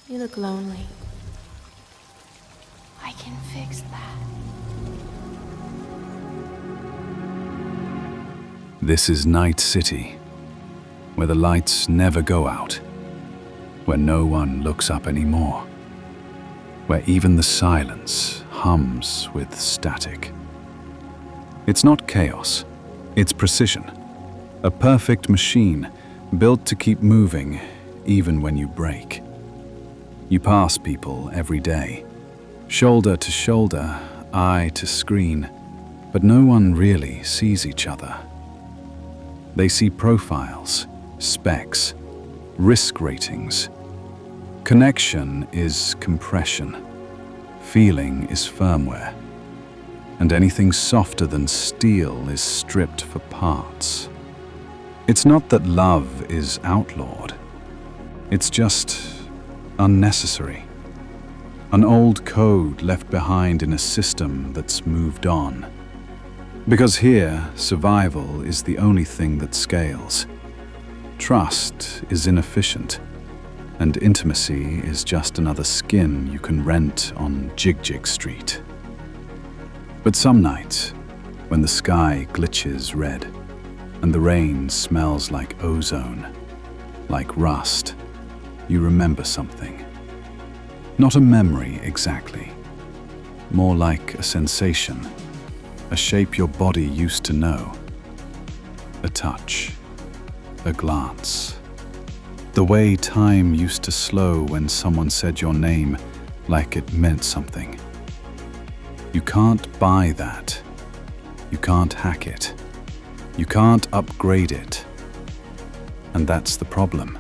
You look lonely. I can fix that. This is Night City, where the lights never go out, where no one looks up anymore, where even the silence hums with static. It's not chaos, it's precision. A perfect machine built to keep moving even when you break. You pass people every day, shoulder to shoulder, eye to screen, but no one really sees each other. They see profiles, specs, risk ratings. Connection is compression. Feeling is firmware. And anything softer than steel is stripped for parts. It's not that love is outlawed. It's just unnecessary. An old code left behind in a system that's moved on. Because here, survival is the only thing that scales. Trust is inefficient, and intimacy is just another skin you can rent on Jig Street. But some nights, when the sky glitches red, and the rain smells like ozone, like rust, you remember something. Not a memory exactly, more like a sensation, a shape your body used to know, a touch, a glance. The way time used to slow when someone said your name like it meant something. You can't buy that. You can't hack it. You can't upgrade it. And that's the problem.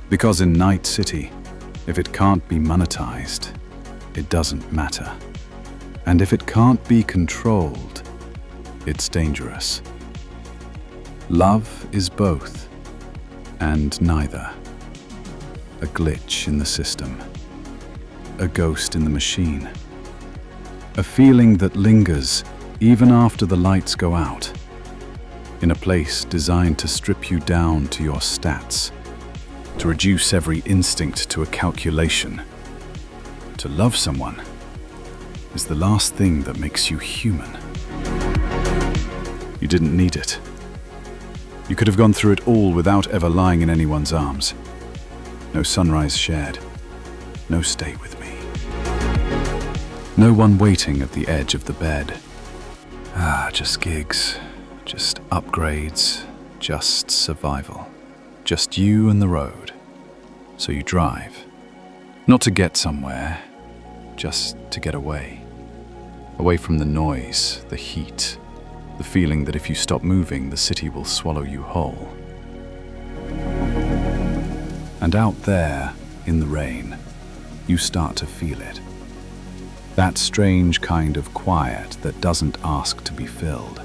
Because in Night City, if it can't be monetized, it doesn't matter. And if it can't be controlled, it's dangerous. Love is both, and neither. A glitch in the system. A ghost in the machine. A feeling that lingers even after the lights go out. In a place designed to strip you down to your stats. To reduce every instinct to a calculation. To love someone is the last thing that makes you human. You didn't need it. You could have gone through it all without ever lying in anyone's arms. No sunrise shared. No stay with me. No one waiting at the edge of the bed. Just gigs. Just upgrades. Just survival. Just you and the road. So you drive. Not to get somewhere, just to get away. Away from the noise, the heat, the feeling that if you stop moving, the city will swallow you whole. And out there, in the rain, you start to feel it. That strange kind of quiet that doesn't ask to be filled.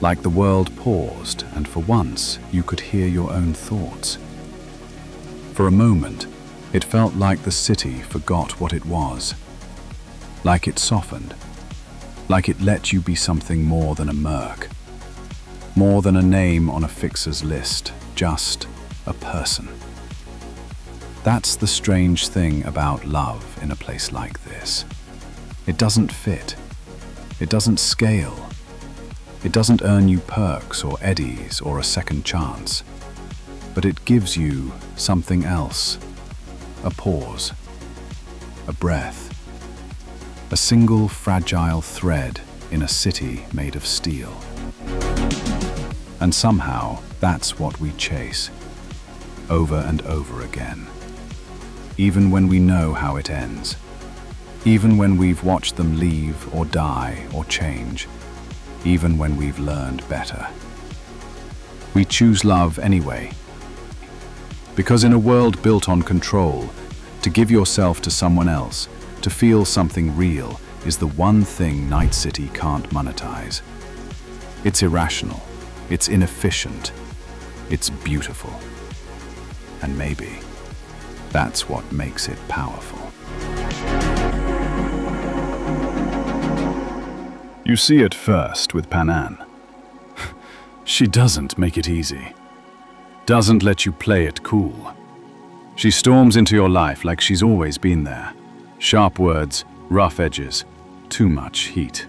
Like the world paused, and for once, you could hear your own thoughts. For a moment, it felt like the city forgot what it was. Like it softened. Like it let you be something more than a merc. More than a name on a fixer's list, just a person. That's the strange thing about love in a place like this. It doesn't fit. It doesn't scale. It doesn't earn you perks or eddies or a second chance. But it gives you something else. A pause. A breath. A single fragile thread in a city made of steel. And somehow, that's what we chase. Over and over again. Even when we know how it ends. Even when we've watched them leave or die or change. Even when we've learned better. We choose love anyway. Because in a world built on control, to give yourself to someone else, to feel something real, is the one thing Night City can't monetize. It's irrational, it's inefficient, it's beautiful. And maybe that's what makes it powerful. You see it first with Panan. She doesn't make it easy. Doesn't let you play it cool. She storms into your life like she's always been there. Sharp words, rough edges, too much heat.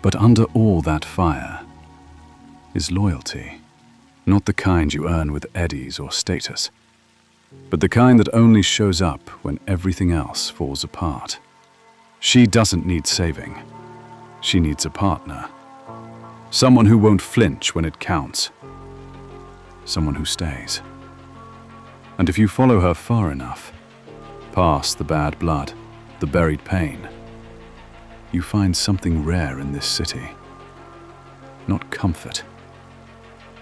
But under all that fire is loyalty. Not the kind you earn with eddies or status, but the kind that only shows up when everything else falls apart. She doesn't need saving. She needs a partner. Someone who won't flinch when it counts. Someone who stays. And if you follow her far enough, past the bad blood, the buried pain, you find something rare in this city. Not comfort,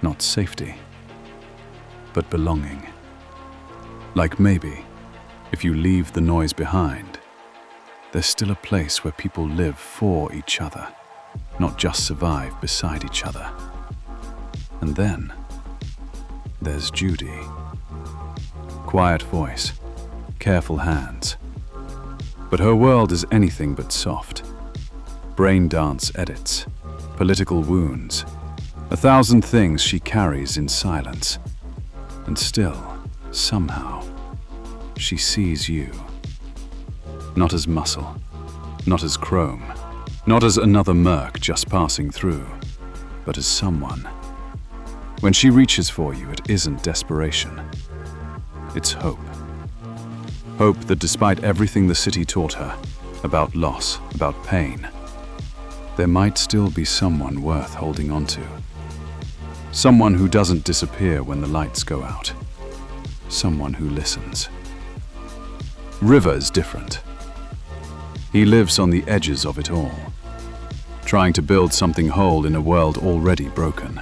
not safety, but belonging. Like maybe, if you leave the noise behind, there's still a place where people live for each other, not just survive beside each other. And then, there's Judy. Quiet voice, careful hands. But her world is anything but soft. Brain dance edits, political wounds, 1,000 things she carries in silence. And still, somehow, she sees you. Not as muscle, not as chrome, not as another merc just passing through, but as someone. When she reaches for you, it isn't desperation. It's hope. Hope that despite everything the city taught her, about loss, about pain, there might still be someone worth holding on to. Someone who doesn't disappear when the lights go out. Someone who listens. River's different. He lives on the edges of it all, trying to build something whole in a world already broken.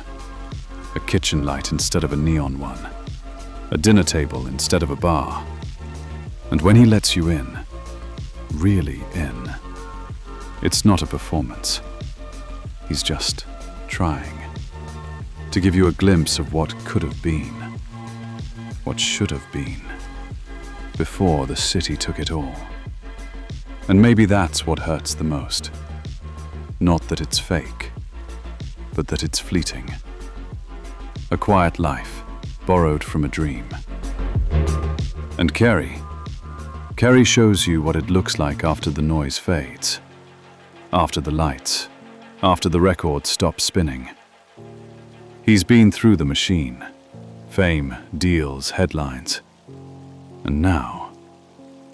A kitchen light instead of a neon one. A dinner table instead of a bar. And when he lets you in, really in, it's not a performance. He's just trying to give you a glimpse of what could have been, what should have been, before the city took it all. And maybe that's what hurts the most. Not that it's fake, but that it's fleeting. A quiet life, borrowed from a dream. And Carrie shows you what it looks like after the noise fades, after the lights, after the record stops spinning. He's been through the machine, fame, deals, headlines. And now,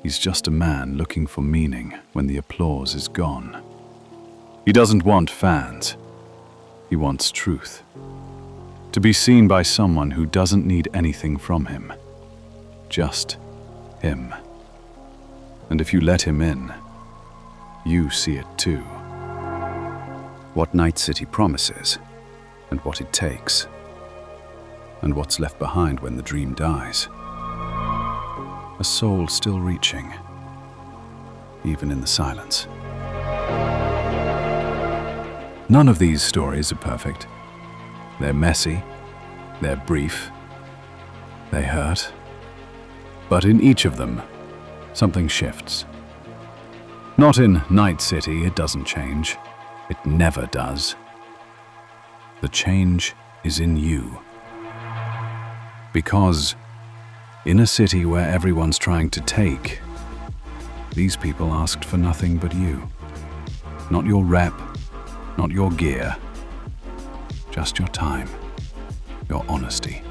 he's just a man looking for meaning when the applause is gone. He doesn't want fans. He wants truth. To be seen by someone who doesn't need anything from him. Just him. And if you let him in, you see it too. What Night City promises, and what it takes, and what's left behind when the dream dies. A soul still reaching, even in the silence. None of these stories are perfect. They're messy, they're brief, they hurt. But in each of them, something shifts. Not in Night City, it doesn't change. It never does. The change is in you. Because in a city where everyone's trying to take, these people asked for nothing but you. Not your rep, not your gear, just your time, your honesty,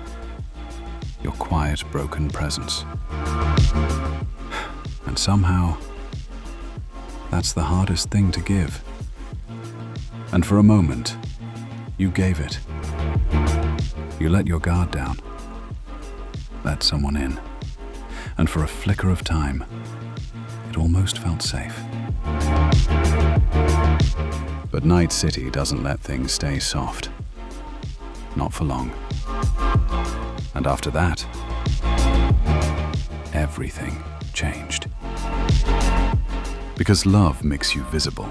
your quiet, broken presence. And somehow, that's the hardest thing to give. And for a moment, you gave it. You let your guard down, let someone in, and for a flicker of time, it almost felt safe. But Night City doesn't let things stay soft. Not for long. And after that, everything changed. Because love makes you visible.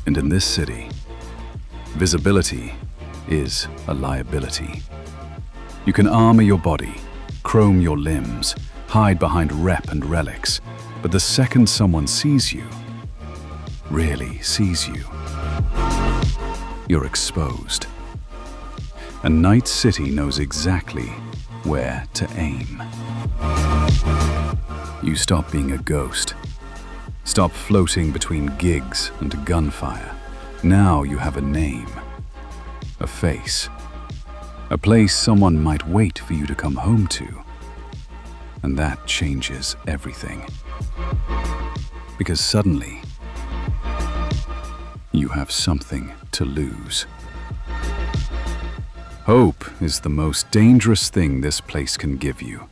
And in this city, visibility is a liability. You can armor your body, chrome your limbs, hide behind rep and relics, but the second someone sees you, really sees you, you're exposed. And Night City knows exactly where to aim. You stop being a ghost. Stop floating between gigs and gunfire. Now you have a name, a face, a place someone might wait for you to come home to. And that changes everything. Because suddenly, you have something to lose. Hope is the most dangerous thing this place can give you.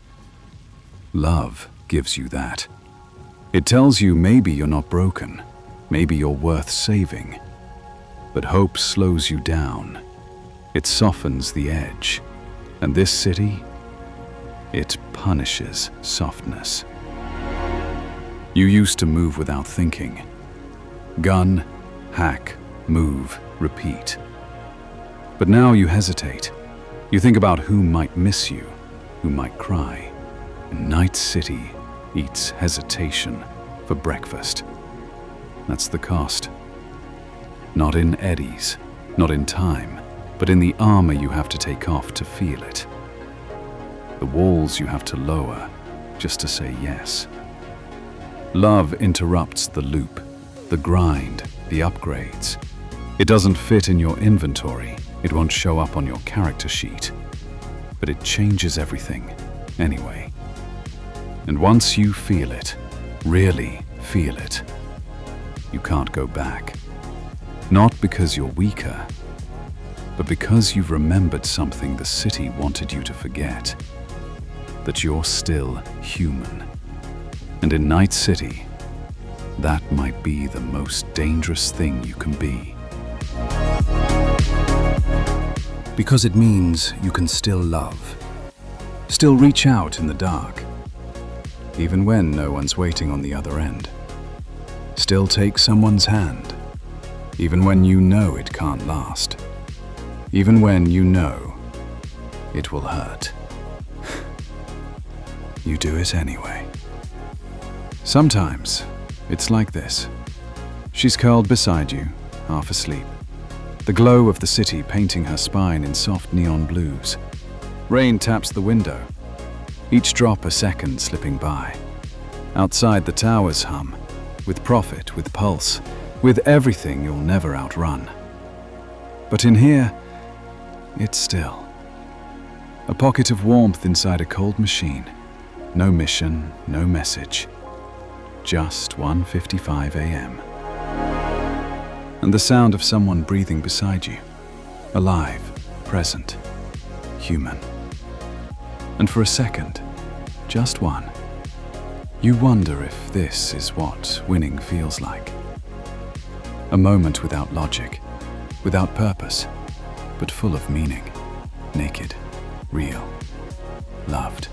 Love gives you that. It tells you maybe you're not broken, maybe you're worth saving. But hope slows you down. It softens the edge. And this city, it punishes softness. You used to move without thinking. Gun, hack, move, repeat. But now you hesitate. You think about who might miss you, who might cry. And Night City eats hesitation for breakfast. That's the cost. Not in eddies, not in time, but in the armor you have to take off to feel it. The walls you have to lower just to say yes. Love interrupts the loop, the grind, the upgrades. It doesn't fit in your inventory. It won't show up on your character sheet. But it changes everything, anyway. And once you feel it, really feel it, you can't go back. Not because you're weaker, but because you've remembered something the city wanted you to forget. That you're still human. And in Night City, that might be the most dangerous thing you can be. Because it means you can still love, still reach out in the dark, even when no one's waiting on the other end. Still take someone's hand, even when you know it can't last, even when you know it will hurt. You do it anyway. Sometimes it's like this. She's curled beside you, half asleep. The glow of the city painting her spine in soft neon blues. Rain taps the window, each drop a second slipping by. Outside the towers hum, with profit, with pulse, with everything you'll never outrun. But in here, it's still. A pocket of warmth inside a cold machine. No mission, no message. Just 1:55 a.m. And the sound of someone breathing beside you. Alive, present, human. And for a second, just one, you wonder if this is what winning feels like. A moment without logic, without purpose, but full of meaning. Naked, real, loved.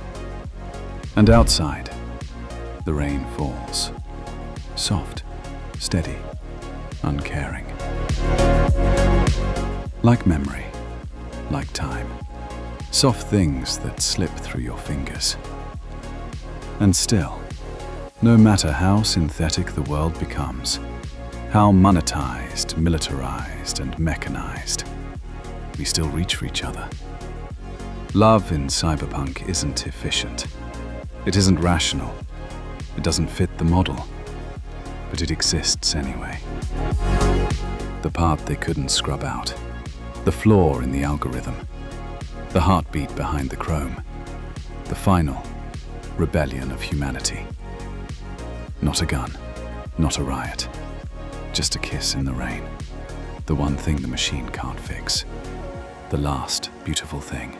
And outside, the rain falls. Soft, steady, uncaring. Like memory, like time. Soft things that slip through your fingers. And still, no matter how synthetic the world becomes, how monetized, militarized, and mechanized, we still reach for each other. Love in Cyberpunk isn't efficient. It isn't rational. It doesn't fit the model. But it exists anyway. The part they couldn't scrub out. The flaw in the algorithm. The heartbeat behind the chrome. The final rebellion of humanity. Not a gun, not a riot. Just a kiss in the rain. The one thing the machine can't fix. The last beautiful thing.